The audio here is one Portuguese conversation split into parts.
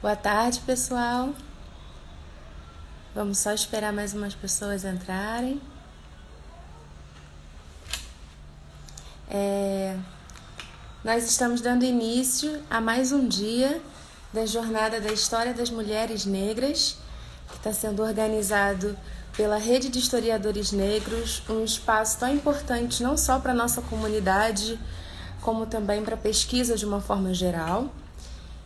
Boa tarde, pessoal. Vamos só esperar mais umas pessoas entrarem. Nós estamos dando início a mais um dia da Jornada da História das Mulheres Negras, que está sendo organizado pela Rede de Historiadores Negros, um espaço tão importante não só para a nossa comunidade, como também para a pesquisa de uma forma geral.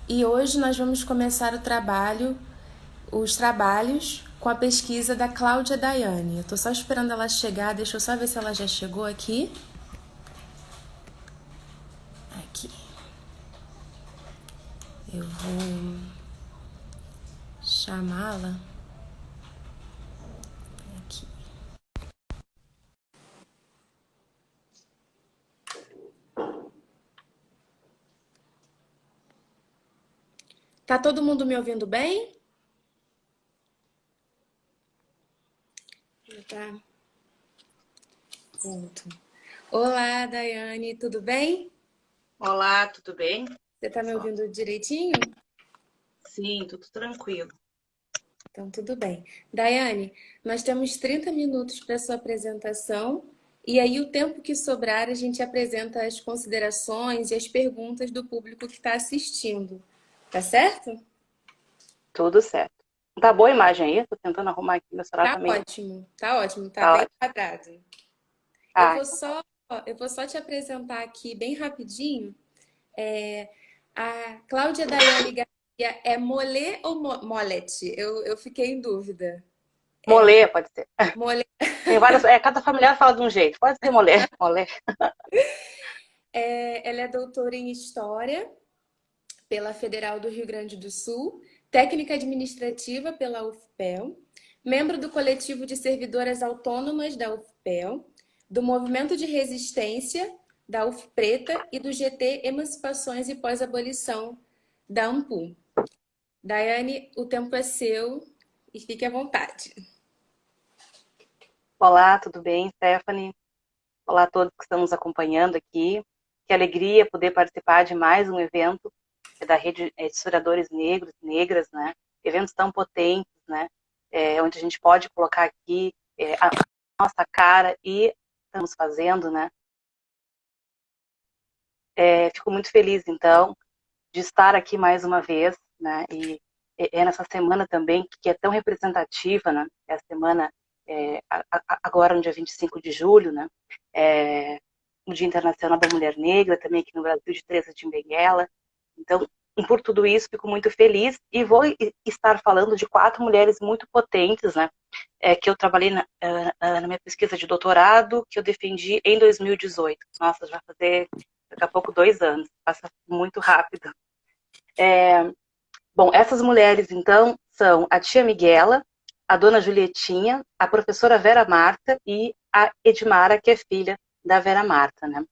E hoje nós vamos começar os trabalhos com a pesquisa da Cláudia Daiane. Eu estou só esperando ela chegar, deixa eu só ver se ela já chegou aqui. Aqui. Eu vou chamá-la aqui. Tá todo mundo me ouvindo bem? Tá. Pronto. Olá, Daiane, tudo bem? Olá, tudo bem? Você tá me Só. ouvindo direitinho? Sim, tudo tranquilo. Então, tudo bem. Daiane, nós temos 30 minutos para sua apresentação e aí o tempo que sobrar a gente apresenta as considerações e as perguntas do público que está assistindo. Tá certo? Tudo certo. Tá boa a imagem aí? Tô tentando arrumar aqui, meu celular tá meio... Tá ótimo, tá Tá bem ótimo. quadrado. Eu Ah, vou então tá. só, eu vou só te apresentar aqui bem rapidinho. É, a Cláudia Daiane Garcia é Mollet ou Molet? Eu fiquei em dúvida. Molê, pode ser. Mollet Tem várias... cada familiar fala de um jeito. Pode ser molê. Molê. ela é doutora em História pela Federal do Rio Grande do Sul, técnica administrativa pela UFPEL, membro do coletivo de servidoras autônomas da UFPEL, do movimento de resistência da UFPreta e do GT Emancipações e Pós-Abolição da AMPU. Daiane, o tempo é seu e fique à vontade. Olá, tudo bem, Stephanie? Olá a todos que estão nos acompanhando aqui. Que alegria poder participar de mais um evento da Rede de Historiadores Negros e Negras, né? Eventos tão potentes, né? Onde a gente pode colocar aqui a nossa cara e estamos fazendo, né? Fico muito feliz, então, de estar aqui mais uma vez, né? E é nessa semana também que é tão representativa, né? É a semana, agora no dia 25 de julho, né? É, o Dia Internacional da Mulher Negra, também aqui no Brasil, de Teresa de Benguela. Então, por tudo isso, fico muito feliz e vou estar falando de 4 mulheres muito potentes, né? Que eu trabalhei na minha pesquisa de doutorado, que eu defendi em 2018. Nossa, já vai fazer daqui a pouco 2 anos, passa muito rápido. Bom, essas mulheres, então, são a tia Miguela, a dona Julietinha, a professora Vera Marta e a Edmara, que é filha da Vera Marta, né?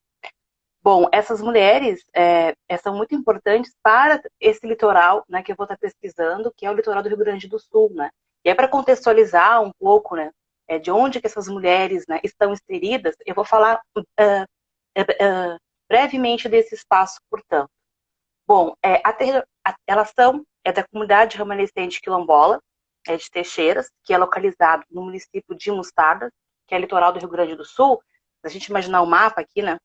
Bom, essas mulheres são muito importantes para esse litoral, né, que eu vou estar pesquisando, que é o litoral do Rio Grande do Sul, né? E é para contextualizar um pouco, né, de onde que essas mulheres, né, estão inseridas, eu vou falar brevemente desse espaço, portanto. Bom, elas são da comunidade remanescente quilombola, de Teixeiras, que é localizado no município de Mostardas, que é litoral do Rio Grande do Sul. Se a gente imaginar o mapa aqui, né,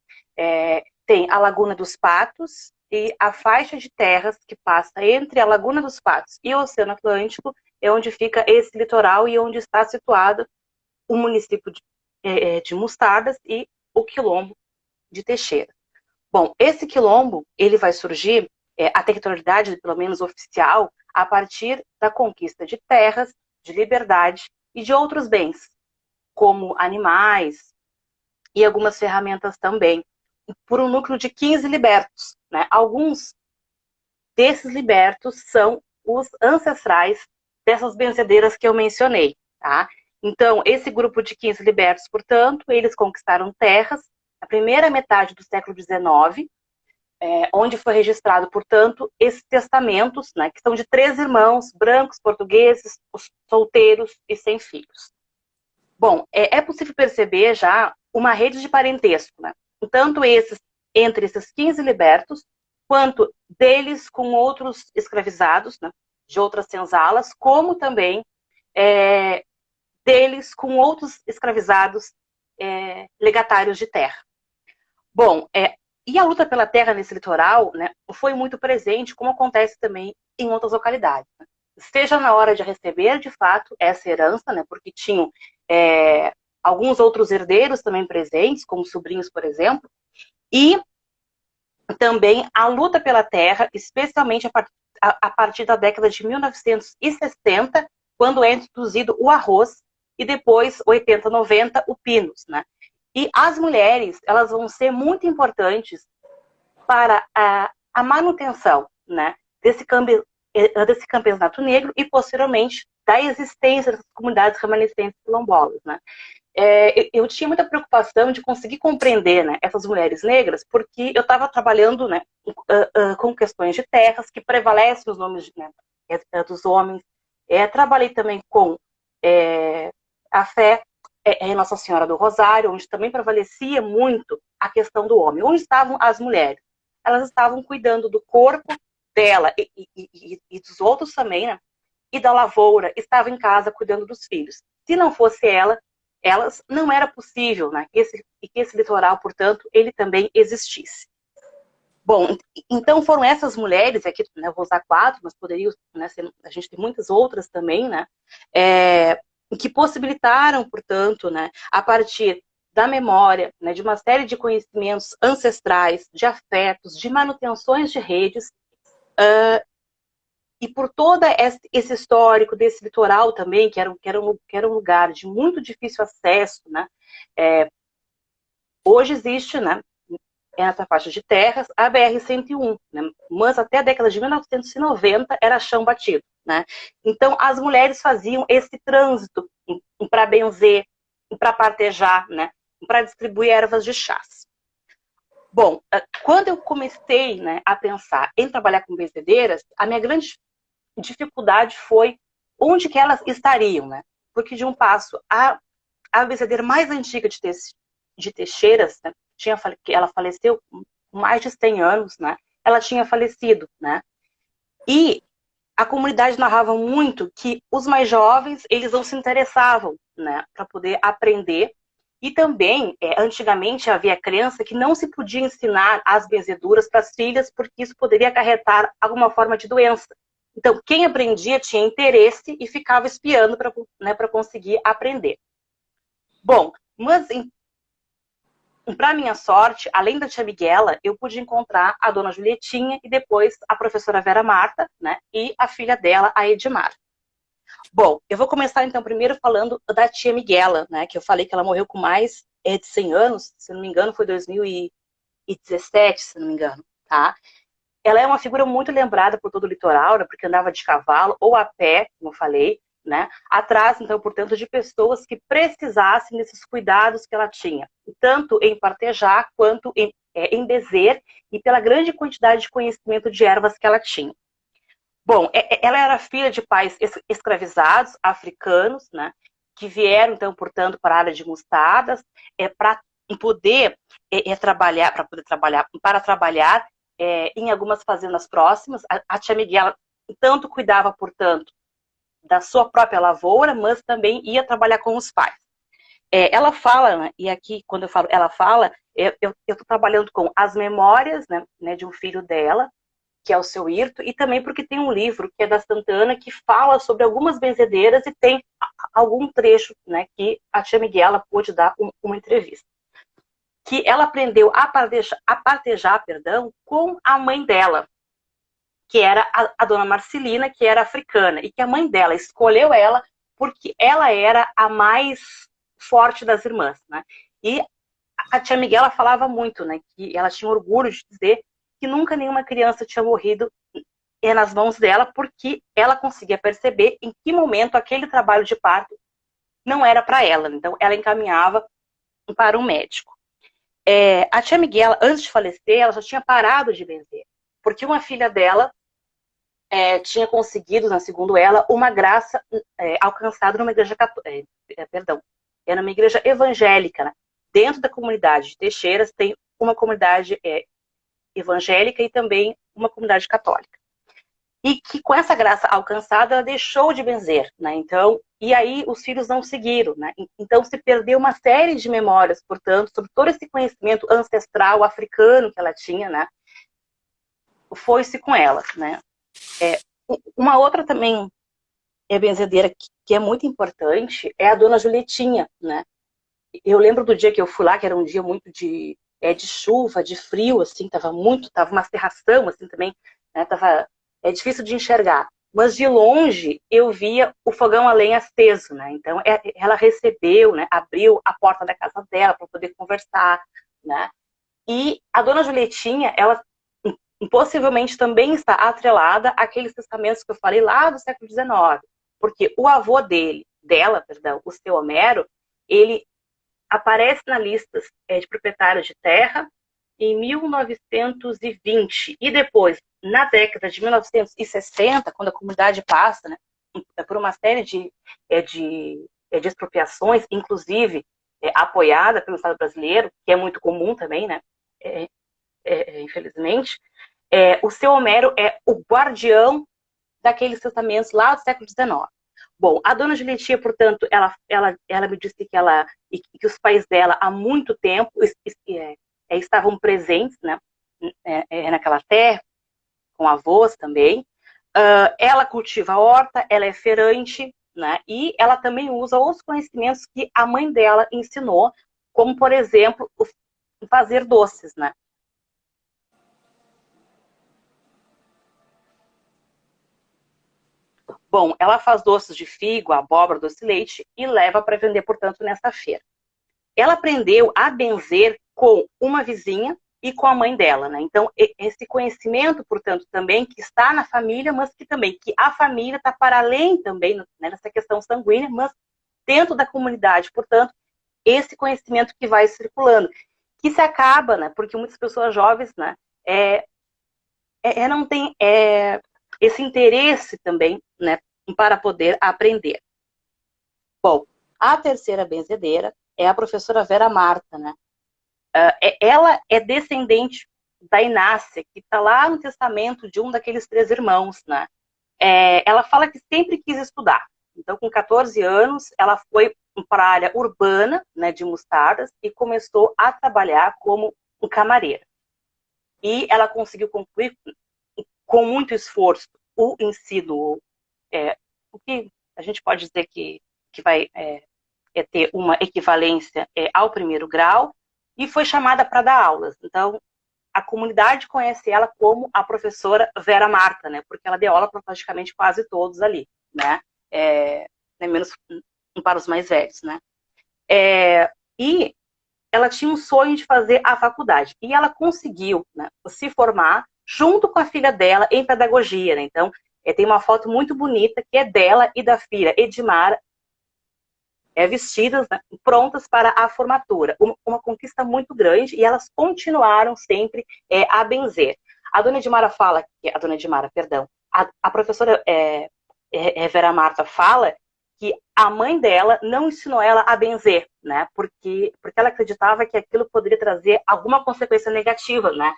tem a Laguna dos Patos e a faixa de terras que passa entre a Laguna dos Patos e o Oceano Atlântico, é onde fica esse litoral e onde está situado o município de Mostardas e o quilombo de Teixeira. Bom, esse quilombo, ele vai surgir, a territorialidade, pelo menos oficial, a partir da conquista de terras, de liberdade e de outros bens, como animais e algumas ferramentas também, por um núcleo de 15 libertos, né? Alguns desses libertos são os ancestrais dessas benzedeiras que eu mencionei, tá? Então, esse grupo de 15 libertos, portanto, eles conquistaram terras na primeira metade do século XIX, onde foi registrado, portanto, esses testamentos, né, que são de 3 irmãos, brancos, portugueses, solteiros e sem filhos. Bom, é possível perceber já uma rede de parentesco, né? Tanto entre esses 15 libertos, quanto deles com outros escravizados, né? de outras senzalas, como também deles com outros escravizados legatários de terra. Bom, e a luta pela terra nesse litoral, né, foi muito presente, como acontece também em outras localidades. Né? Seja na hora de receber, de fato, essa herança, né, porque tinham alguns outros herdeiros também presentes, como sobrinhos, por exemplo, e também a luta pela terra, especialmente a partir da década de 1960, quando é introduzido o arroz, e depois, 80, 90, o pinus, né? E as mulheres, elas vão ser muito importantes para a manutenção, né, desse campeonato negro e, posteriormente, da existência das comunidades remanescentes quilombolas, né? Eu tinha muita preocupação de conseguir compreender, né, essas mulheres negras, porque eu estava trabalhando, né, com questões de terras que prevalecem os nomes, né, dos homens. Trabalhei também com a fé em Nossa Senhora do Rosário, onde também prevalecia muito a questão do homem. Onde estavam as mulheres? Elas estavam cuidando do corpo dela e dos outros também, né, e da lavoura, estavam em casa cuidando dos filhos. Se não fosse elas, não era possível, né, que esse litoral, portanto, ele também existisse. Bom, então foram essas mulheres, aqui, né, eu vou usar 4, mas poderia, né, a gente tem muitas outras também, né, que possibilitaram, portanto, né, a partir da memória, né, de uma série de conhecimentos ancestrais, de afetos, de manutenções de redes, e por todo esse histórico desse litoral também, que era um lugar de muito difícil acesso, né? Hoje existe, né, essa faixa de terras, a BR-101, né? Mas até a década de 1990 era chão batido, né? Então as mulheres faziam esse trânsito para benzer, para partejar, né, para distribuir ervas de chás. Bom, quando eu comecei, né, a pensar em trabalhar com benzedeiras, a minha grande dificuldade foi onde que elas estariam, né? Porque de um passo, a benzedeira mais antiga de Teixeiras, né, ela faleceu com mais de 100 anos, né? Ela tinha falecido, né? E a comunidade narrava muito que os mais jovens, eles não se interessavam, né, para poder aprender. E também, antigamente, havia a crença que não se podia ensinar as benzeduras para as filhas, porque isso poderia acarretar alguma forma de doença. Então, quem aprendia tinha interesse e ficava espiando para conseguir aprender. Bom, mas para minha sorte, além da tia Miguela, eu pude encontrar a dona Julietinha e depois a professora Vera Marta, né, e a filha dela, a Edmar. Bom, eu vou começar então primeiro falando da tia Miguela, né, que eu falei que ela morreu com mais de 100 anos, se não me engano foi 2017, se não me engano, tá? Ela é uma figura muito lembrada por todo o litoral, né, porque andava de cavalo ou a pé, como eu falei, né, atrás, então, portanto, de pessoas que precisassem desses cuidados que ela tinha, tanto em partejar quanto em bezer, e pela grande quantidade de conhecimento de ervas que ela tinha. Bom, ela era filha de pais escravizados, africanos, né, que vieram, então, portanto, para a área de Mustadas, para poder trabalhar em algumas fazendas próximas. A tia Miguela tanto cuidava, portanto, da sua própria lavoura, mas também ia trabalhar com os pais. Ela fala, né, e aqui, quando eu falo ela fala, eu estou trabalhando com as memórias, né, de um filho dela, que é o seu Hirto, e também porque tem um livro, que é da Santana, que fala sobre algumas benzedeiras e tem algum trecho, né, que a tia Miguela pôde dar uma entrevista. Que ela aprendeu a partejar, com a mãe dela, que era a dona Marcelina, que era africana, e que a mãe dela escolheu ela porque ela era a mais forte das irmãs, né? E a tia Miguela falava muito, né, que ela tinha orgulho de dizer que nunca nenhuma criança tinha morrido nas mãos dela, porque ela conseguia perceber em que momento aquele trabalho de parto não era para ela. Então, ela encaminhava para um médico. A tia Miguela, antes de falecer, ela já tinha parado de benzer, porque uma filha dela tinha conseguido, segundo ela, uma graça alcançada numa igreja era uma igreja evangélica, né? Dentro da comunidade de Teixeiras tem uma comunidade evangélica e também uma comunidade católica. e que com essa graça alcançada, ela deixou de benzer, né? Então, e aí os filhos não seguiram, né? Então se perdeu uma série de memórias, portanto, sobre todo esse conhecimento ancestral africano que ela tinha, né? Foi-se com ela, né? Uma outra também benzedeira que é muito importante é a Dona Julietinha, né? Eu lembro do dia que eu fui lá, que era um dia muito de chuva, de frio, assim, tava uma cerração, assim, também, né, difícil de enxergar. Mas de longe eu via o fogão a lenha aceso, né? Então ela recebeu, né, abriu a porta da casa dela para poder conversar, né? E a Dona Julietinha, ela possivelmente também está atrelada àqueles testamentos que eu falei lá do século XIX, porque o avô dela, perdão, o seu Homero, ele aparece na lista de proprietários de terra em 1920 e depois, na década de 1960, quando a comunidade passa, né, por uma série de expropriações, inclusive apoiada pelo Estado brasileiro, que é muito comum também, né, infelizmente, o seu Homero é o guardião daqueles testamentos lá do século XIX. Bom, a dona Julietinha, portanto, ela me disse que os pais dela há muito tempo estavam presentes, né, naquela terra, com avós também. Ela cultiva a horta, ela é feirante, né, e ela também usa os conhecimentos que a mãe dela ensinou, como, por exemplo, fazer doces, né. Bom, ela faz doces de figo, abóbora, doce de leite e leva para vender, portanto, nessa feira. Ela aprendeu a benzer com uma vizinha e com a mãe dela, né? Então, esse conhecimento, portanto, também que está na família, mas que também, que a família está para além também, né, nessa questão sanguínea, mas dentro da comunidade, portanto, esse conhecimento que vai circulando, que se acaba, né? Porque muitas pessoas jovens, né, não têm esse interesse também, né, para poder aprender. Bom, a terceira benzedeira é a professora Vera Marta, né? Ela é descendente da Inácia, que está lá no testamento de um daqueles 3 irmãos, né? Ela fala que sempre quis estudar. Então, com 14 anos, ela foi para a área urbana, né, de Mostardas, e começou a trabalhar como camareira. E ela conseguiu concluir, com muito esforço, o ensino, o que a gente pode dizer que vai ter uma equivalência ao primeiro grau, e foi chamada para dar aulas. Então, a comunidade conhece ela como a professora Vera Marta, né? Porque ela deu aula para praticamente quase todos ali, né? Menos para os mais velhos, né? E ela tinha um sonho de fazer a faculdade. E ela conseguiu, né, se formar junto com a filha dela em pedagogia, né? Então, tem uma foto muito bonita que é dela e da filha Edmara, vestidas, né, prontas para a formatura. Uma conquista muito grande, e elas continuaram sempre a benzer. A dona Edmara fala, a dona Edmara, perdão, a professora Vera Marta fala que a mãe dela não ensinou ela a benzer, né, porque ela acreditava que aquilo poderia trazer alguma consequência negativa, né,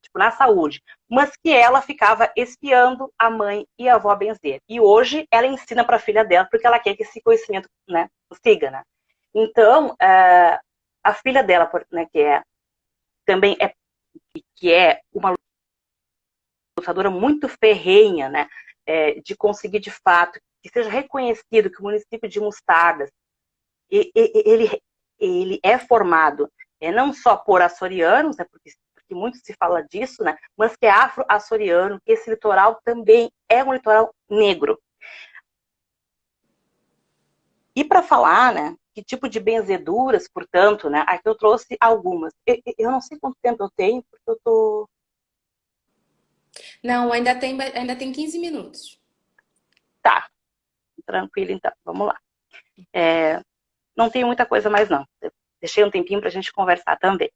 tipo, na saúde, mas que ela ficava espiando a mãe e a avó a benzer. E hoje ela ensina para a filha dela, porque ela quer que esse conhecimento, né, siga, né. Então, a filha dela, né, também é uma lutadora muito ferrenha, né, de conseguir de fato que seja reconhecido que o município de Mostardas ele é formado não só por açorianos, né, porque muito se fala disso, né, mas que é afro-açoriano, que esse litoral também é um litoral negro. E para falar, né, que tipo de benzeduras, portanto, né, aqui eu trouxe algumas. Eu não sei quanto tempo eu tenho, porque eu tô... Não, ainda tem 15 minutos. Tá, tranquilo então, vamos lá. Não tem muita coisa mais não. Deixei um tempinho para a gente conversar também.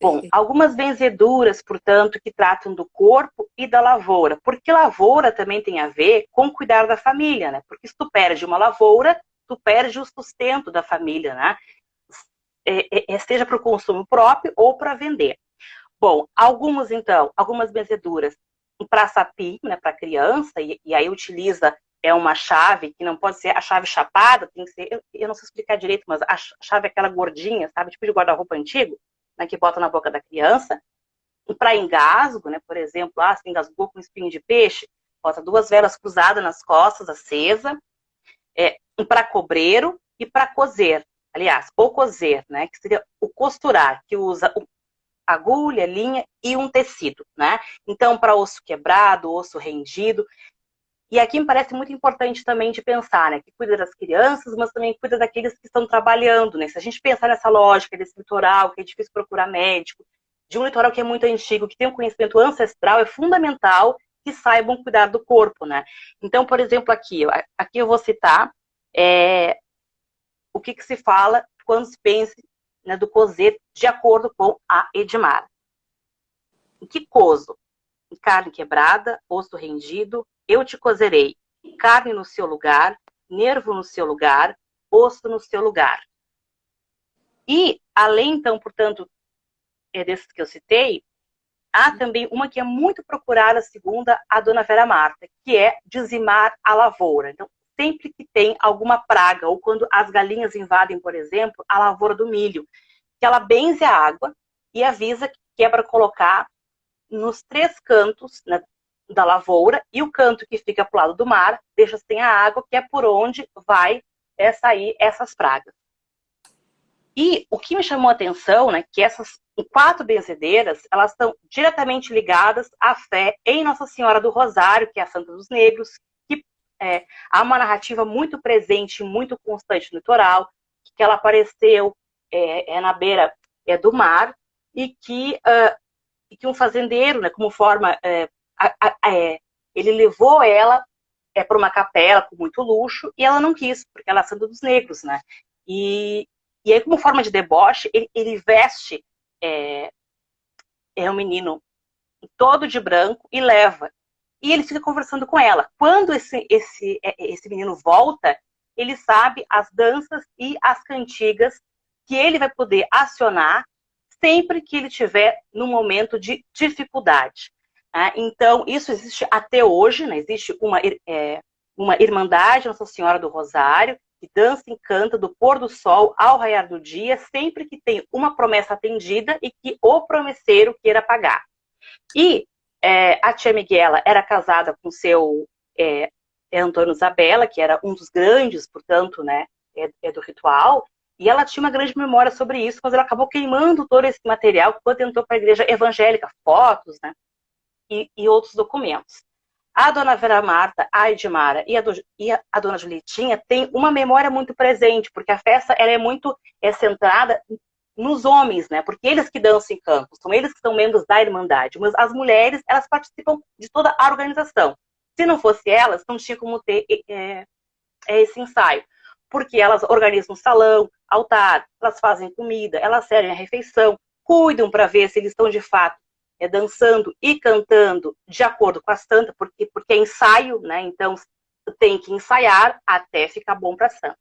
Bom, algumas benzeduras, portanto, que tratam do corpo e da lavoura. Porque lavoura também tem a ver com cuidar da família, né? Porque se tu perde uma lavoura, tu perde o sustento da família, né? Seja para o consumo próprio ou para vender. Bom, algumas benzeduras um praçapim, né, para criança, e aí utiliza uma chave que não pode ser a chave chapada, tem que ser, eu não sei explicar direito, mas a chave é aquela gordinha, sabe, tipo de guarda-roupa antigo, né, que bota na boca da criança. E para engasgo, né, por exemplo, se engasgou com espinho de peixe, bota 2 velas cruzadas nas costas, acesa, um para cobreiro e para cozer. Aliás, ou cozer, né, que seria o costurar, que usa agulha, linha e um tecido, né? Então, para osso quebrado, osso rendido. E aqui me parece muito importante também de pensar, né, que cuida das crianças, mas também cuida daqueles que estão trabalhando, né? Se a gente pensar nessa lógica desse litoral, que é difícil procurar médico, de um litoral que é muito antigo, que tem um conhecimento ancestral, é fundamental que saibam cuidar do corpo, né? Então, por exemplo, aqui eu vou citar o que se fala quando se pensa, né, do cozer, de acordo com a Edmara. Em que cozo? Em carne quebrada, osso rendido, eu te cozerei. Carne no seu lugar, nervo no seu lugar, osso no seu lugar. E, além, então, portanto, desses que eu citei, há também uma que é muito procurada, segundo a dona Vera Marta, que é dizimar a lavoura. Então, sempre que tem alguma praga, ou quando as galinhas invadem, por exemplo, a lavoura do milho, que ela benze a água e avisa que é para colocar nos 3 cantos, né, da lavoura, e o canto que fica para o lado do mar deixa sem a água, que é por onde vai sair essas pragas. E o que me chamou a atenção, né, que essas 4 benzedeiras, elas estão diretamente ligadas à fé em Nossa Senhora do Rosário, que é a Santa dos Negros, que há uma narrativa muito presente, muito constante no litoral, que ela apareceu na beira do mar, e que um fazendeiro, né, como forma, ele levou ela para uma capela com muito luxo, e ela não quis, porque ela é Santa dos Negros, né? E aí, como forma de deboche, ele veste um menino todo de branco e leva. E ele fica conversando com ela. Quando esse menino volta, ele sabe as danças e as cantigas que ele vai poder acionar sempre que ele estiver num momento de dificuldade. Então, isso existe até hoje, né? Existe uma Irmandade Nossa Senhora do Rosário, que dança e canta do pôr do sol ao raiar do dia, sempre que tem uma promessa atendida e que o promesseiro queira pagar. E a tia Miguela era casada com seu Antônio Zabella, que era um dos grandes, portanto, né, do ritual, e ela tinha uma grande memória sobre isso, mas ela acabou queimando todo esse material quando entrou para a igreja evangélica, fotos, né, e outros documentos. A dona Vera Marta, a Edmara e a dona Julietinha têm uma memória muito presente, porque a festa ela é muito centrada nos homens, né? Porque eles que dançam em campo, são eles que são membros da Irmandade. Mas as mulheres, elas participam de toda a organização. Se não fosse elas, não tinha como ter esse ensaio. Porque elas organizam o salão, altar, elas fazem comida, elas servem a refeição, cuidam para ver se eles estão de fato dançando e cantando de acordo com a santa, porque é ensaio, né? Então tem que ensaiar até ficar bom para a santa.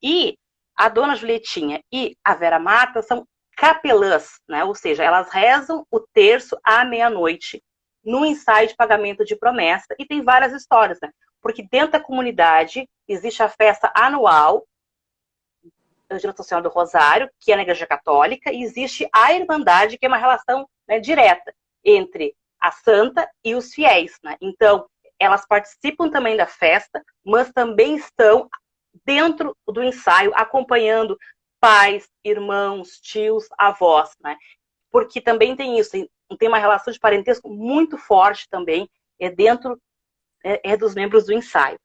E a dona Julietinha e a Vera Marta são capelãs, né? Ou seja, elas rezam o terço à meia-noite no ensaio de pagamento de promessa, e tem várias histórias, né? Porque dentro da comunidade existe a festa anual de Nossa Senhora do Rosário, que é na Igreja Católica, e existe a Irmandade, que é uma relação, né, direta entre a santa e os fiéis, né? Então, elas participam também da festa, mas também estão dentro do ensaio, acompanhando pais, irmãos, tios, avós, né? Porque também tem isso, tem uma relação de parentesco muito forte também dentro dos membros do ensaio.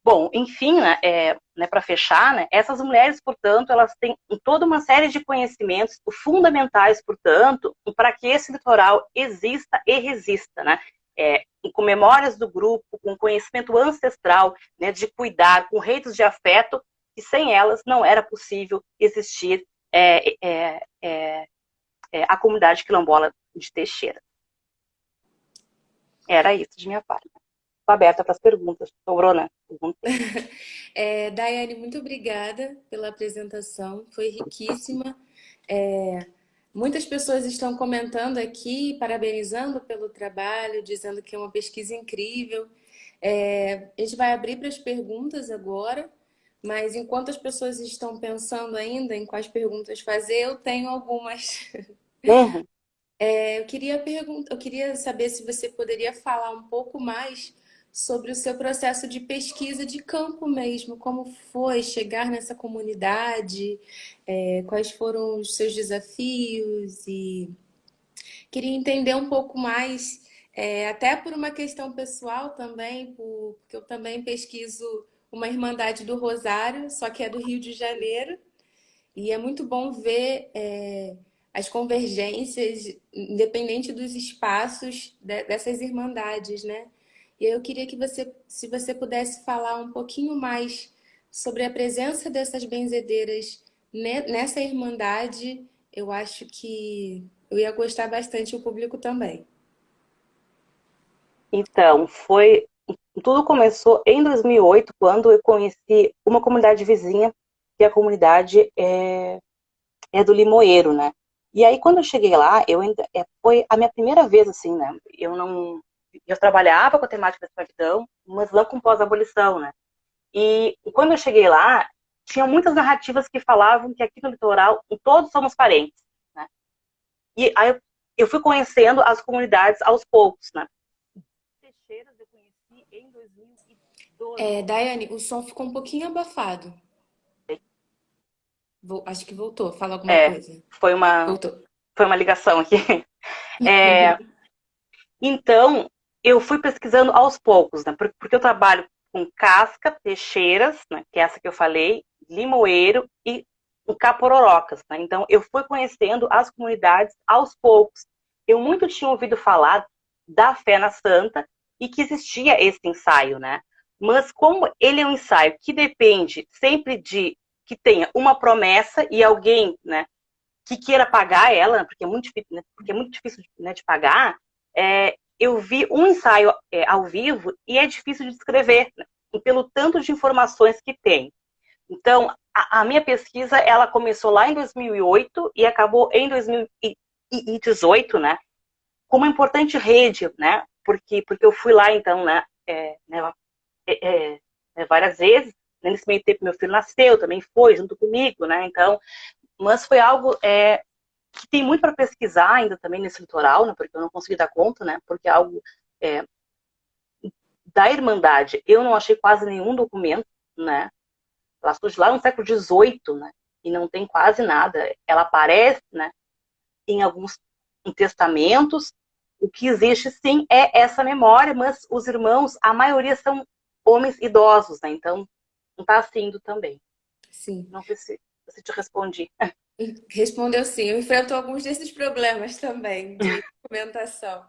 Bom, enfim, né, para fechar, né, essas mulheres, portanto, elas têm toda uma série de conhecimentos fundamentais, portanto, para que esse litoral exista e resista, né? Com memórias do grupo, com conhecimento ancestral, né, de cuidar, com redes de afeto, que sem elas não era possível existir a comunidade quilombola de Teixeira. Era isso de minha parte. Estou aberta para as perguntas. Sobrou, né? Daiane, muito obrigada pela apresentação, foi riquíssima. É, Muitas pessoas estão comentando aqui, parabenizando pelo trabalho, dizendo que é uma pesquisa incrível. A gente vai abrir para as perguntas agora, mas enquanto as pessoas estão pensando ainda em quais perguntas fazer, eu tenho algumas. Uhum. Eu queria saber se você poderia falar um pouco mais sobre o seu processo de pesquisa de campo mesmo, como foi chegar nessa comunidade, quais foram os seus desafios e queria entender um pouco mais, até por uma questão pessoal também, porque eu também pesquiso uma Irmandade do Rosário, só que é do Rio de Janeiro, e é muito bom ver as convergências, independente dos espaços dessas irmandades, né? E aí eu queria que você, se você pudesse falar um pouquinho mais sobre a presença dessas benzedeiras nessa irmandade, eu acho que eu ia gostar bastante, o público também. Então, tudo começou em 2008, quando eu conheci uma comunidade vizinha, que a comunidade é do Limoeiro, né? E aí, quando eu cheguei lá, foi a minha primeira vez, assim, né? Eu trabalhava com a temática da escravidão, mas não com pós-abolição, né? E quando eu cheguei lá, tinha muitas narrativas que falavam que aqui no litoral todos somos parentes, né? E aí eu fui conhecendo as comunidades aos poucos, né? Teixeiras eu conheci em 2012. Daiane, o som ficou um pouquinho abafado. Acho que voltou. Fala alguma É, coisa. foi uma, Voltou. foi uma ligação aqui. É, então, eu fui pesquisando aos poucos, né? Porque eu trabalho com casca, teixeiras, né? Que é essa que eu falei, limoeiro e capororocas, né? Então, eu fui conhecendo as comunidades aos poucos. Eu muito tinha ouvido falar da fé na santa e que existia esse ensaio, né? Mas como ele é um ensaio que depende sempre de que tenha uma promessa e alguém, né, que queira pagar ela, porque é muito difícil, né, de pagar, eu vi um ensaio ao vivo e é difícil de descrever, né, pelo tanto de informações que tem. Então, a minha pesquisa, ela começou lá em 2008 e acabou em 2018, né, com uma importante rede, né, porque eu fui lá, então, várias vezes, né, nesse meio tempo meu filho nasceu, também foi junto comigo, né, então, mas foi algo que tem muito para pesquisar ainda também nesse litoral, né, porque eu não consegui dar conta, né, porque é algo é, da Irmandade, eu não achei quase nenhum documento, né, ela surge lá no século XVIII, né, e não tem quase nada, ela aparece, né, em alguns testamentos, o que existe sim é essa memória, mas os irmãos, a maioria são homens idosos, né, então não está assim também. Sim. Não sei se te respondi. Respondeu sim. Eu enfrento alguns desses problemas também de documentação.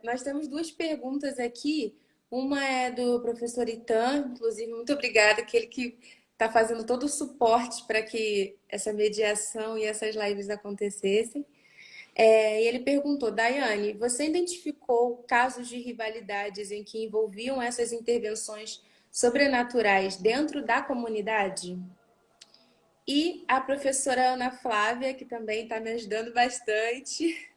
Nós temos duas perguntas aqui. Uma é do professor Itan, inclusive, muito obrigada, que ele que está fazendo todo o suporte para que essa mediação e essas lives acontecessem. E ele perguntou, Daiane, você identificou casos de rivalidades em que envolviam essas intervenções sobrenaturais dentro da comunidade? E a professora Ana Flávia, que também está me ajudando bastante,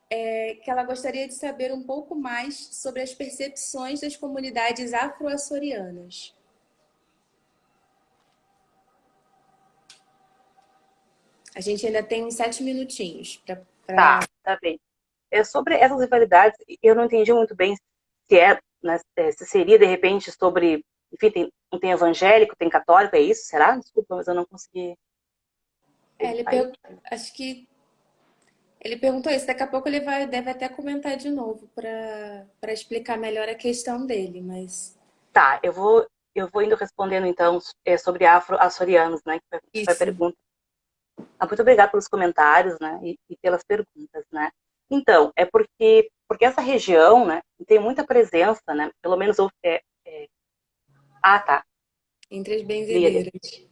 que ela gostaria de saber um pouco mais sobre as percepções das comunidades afro-açorianas. A gente ainda tem uns 7 minutinhos para. Tá bem. Sobre essas rivalidades, eu não entendi muito bem se né, se seria de repente sobre, enfim, tem evangélico, tem católico, é isso? Será? Desculpa, mas eu não consegui. Acho que ele perguntou isso. Daqui a pouco ele deve até comentar de novo para explicar melhor a questão dele, mas Tá, eu vou indo respondendo então sobre afro-açorianos, né? Que foi a isso. pergunta. Muito obrigada pelos comentários, né? E pelas perguntas, né? Então, é porque essa região, né, tem muita presença, né? Pelo menos tá, Entre as li ali. benzedeiras.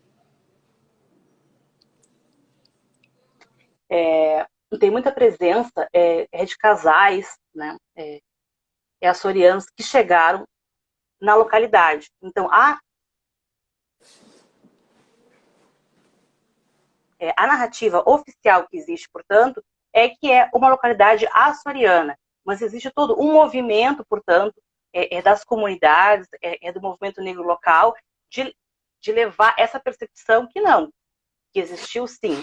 Tem muita presença de casais, né, açorianos que chegaram na localidade. Então, a narrativa oficial que existe, portanto, é que é uma localidade açoriana, mas existe todo um movimento, portanto, das comunidades, do movimento negro local, de levar essa percepção que não, que existiu sim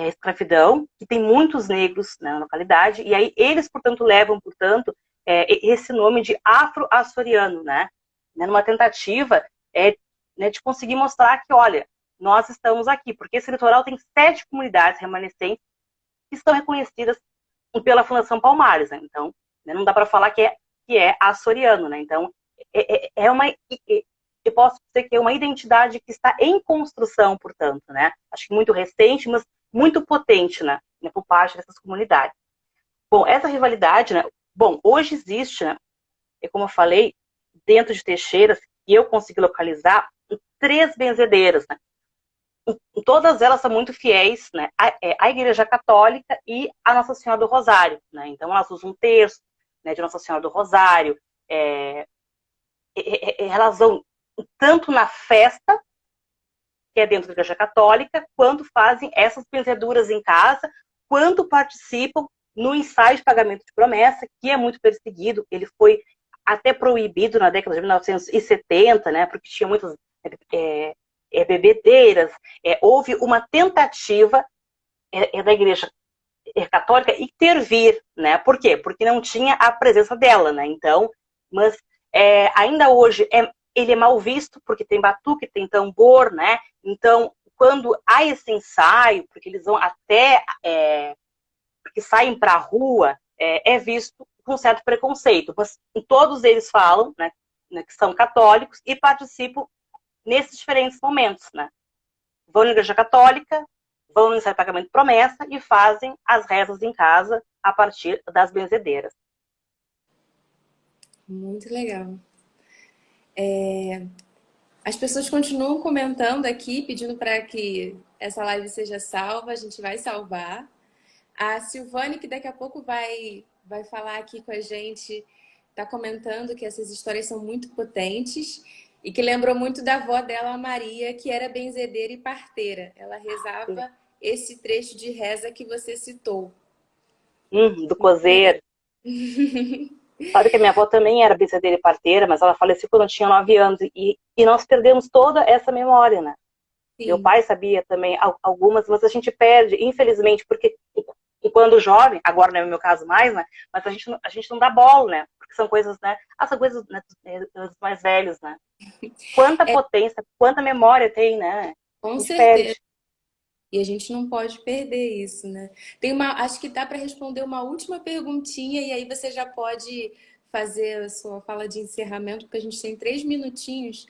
escravidão, que tem muitos negros na localidade, e aí eles, portanto, levam, portanto, esse nome de afro-açoriano, né? Numa tentativa né, de conseguir mostrar que, olha, nós estamos aqui, porque esse litoral tem 7 comunidades remanescentes que estão reconhecidas pela Fundação Palmares, né? Então, né, não dá para falar que é açoriano, né? Então, eu posso dizer que é uma identidade que está em construção, portanto, né? Acho que muito recente, mas muito potente, né, por parte dessas comunidades. Bom, essa rivalidade, né, bom, hoje existe, né, como eu falei, dentro de Teixeiras, e eu consegui localizar 3 benzedeiras, né? Todas elas são muito fiéis, né, à Igreja Católica e à Nossa Senhora do Rosário, né? Então elas usam um terço, né, de Nossa Senhora do Rosário, elas vão tanto na festa, que é dentro da Igreja Católica, quanto fazem essas benzeduras em casa, quanto participam no ensaio de pagamento de promessa, que é muito perseguido. Ele foi até proibido na década de 1970, né, porque tinha muitas bebedeiras. Houve uma tentativa da Igreja Católica intervir, né? Por quê? Porque não tinha a presença dela, né? Então, mas ainda hoje ele é mal visto, porque tem batuque, tem tambor, né? Então, quando há esse ensaio, porque eles vão até, porque saem para a rua, é visto com certo preconceito. Mas todos eles falam, né, que são católicos e participam nesses diferentes momentos, né? Vão na igreja católica, vão no ensaio de pagamento de promessa e fazem as rezas em casa a partir das benzedeiras. Muito legal. As pessoas continuam comentando aqui, pedindo para que essa live seja salva. A gente vai salvar. A Silvane, que daqui a pouco vai falar aqui com a gente, está comentando que essas histórias são muito potentes e que lembrou muito da avó dela, a Maria, que era benzedeira e parteira. Ela rezava esse trecho de reza que você citou. Do cozer. Sabe que a minha avó também era benzedeira e parteira, mas ela faleceu quando eu tinha 9 anos. E nós perdemos toda essa memória, né? Sim. Meu pai sabia também algumas, mas a gente perde, infelizmente, porque quando jovem, agora não é o meu caso mais, né? Mas a gente não dá bola, né? Porque são coisas, né? São coisas, né, dos mais velhos, né? Quanta potência, quanta memória tem, né? Com certeza. Perde. E a gente não pode perder isso, né? Acho que dá para responder uma última perguntinha e aí você já pode fazer a sua fala de encerramento, porque a gente tem 3 minutinhos.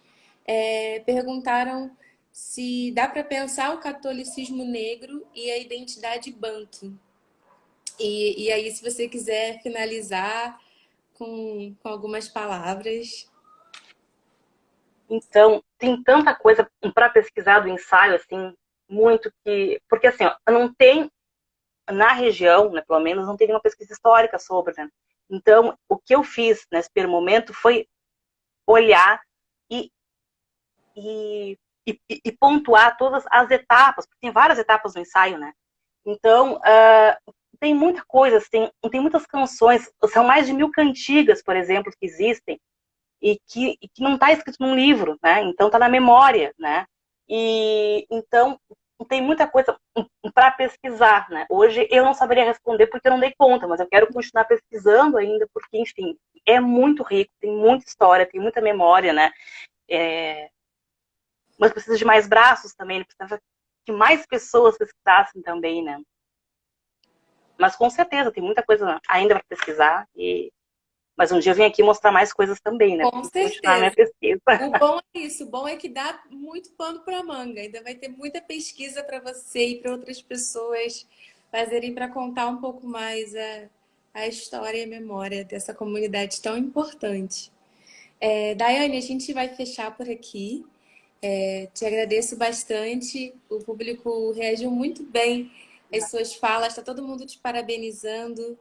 Perguntaram se dá para pensar o catolicismo negro e a identidade banto. E aí, se você quiser finalizar com algumas palavras. Então, tem tanta coisa para pesquisar do ensaio, assim, muito que... Porque, assim, ó, não tem, na região, né, pelo menos, não tem nenhuma pesquisa histórica sobre, né? Então, o que eu fiz nesse primeiro momento foi olhar e pontuar todas as etapas, porque tem várias etapas no ensaio, né? Então, tem muita coisa, assim, tem muitas canções, são mais de 1000 cantigas, por exemplo, que existem, e que não está escrito num livro, né? Então está na memória, né? E então tem muita coisa para pesquisar, né? Hoje eu não saberia responder porque eu não dei conta, mas eu quero continuar pesquisando ainda, porque, enfim, é muito rico, tem muita história, tem muita memória, né? Mas precisa de mais braços também, precisa que mais pessoas pesquisassem também, né? Mas com certeza tem muita coisa ainda para pesquisar mas um dia eu vim aqui mostrar mais coisas também, né? Com certeza. Minha pesquisa. O bom é isso, o bom é que dá muito pano para manga. Ainda vai ter muita pesquisa para você e para outras pessoas fazerem para contar um pouco mais a história e a memória dessa comunidade tão importante. Daiane, a gente vai fechar por aqui. Te agradeço bastante. O público reagiu muito bem às suas falas, está todo mundo te parabenizando.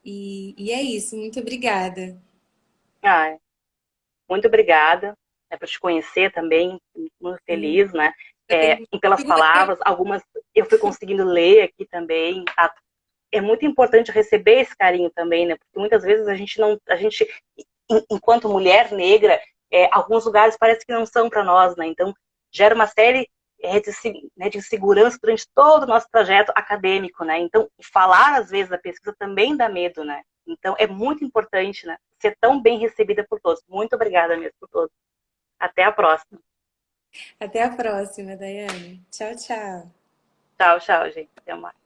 E é isso, muito obrigada. Muito obrigada por te conhecer também, muito feliz, né? Eu tenho e pelas palavras, algumas eu fui conseguindo ler aqui também. É muito importante receber esse carinho também, né? Porque muitas vezes a gente não, enquanto mulher negra, alguns lugares parece que não são para nós, né? Então gera uma série de insegurança durante todo o nosso trajeto acadêmico, né? Então falar às vezes da pesquisa também dá medo, né? Então é muito importante, né? Ser tão bem recebida por todos. Muito obrigada mesmo por todos. Até a próxima. Até a próxima, Daiane. Tchau, tchau. Tchau, tchau, gente. Até mais.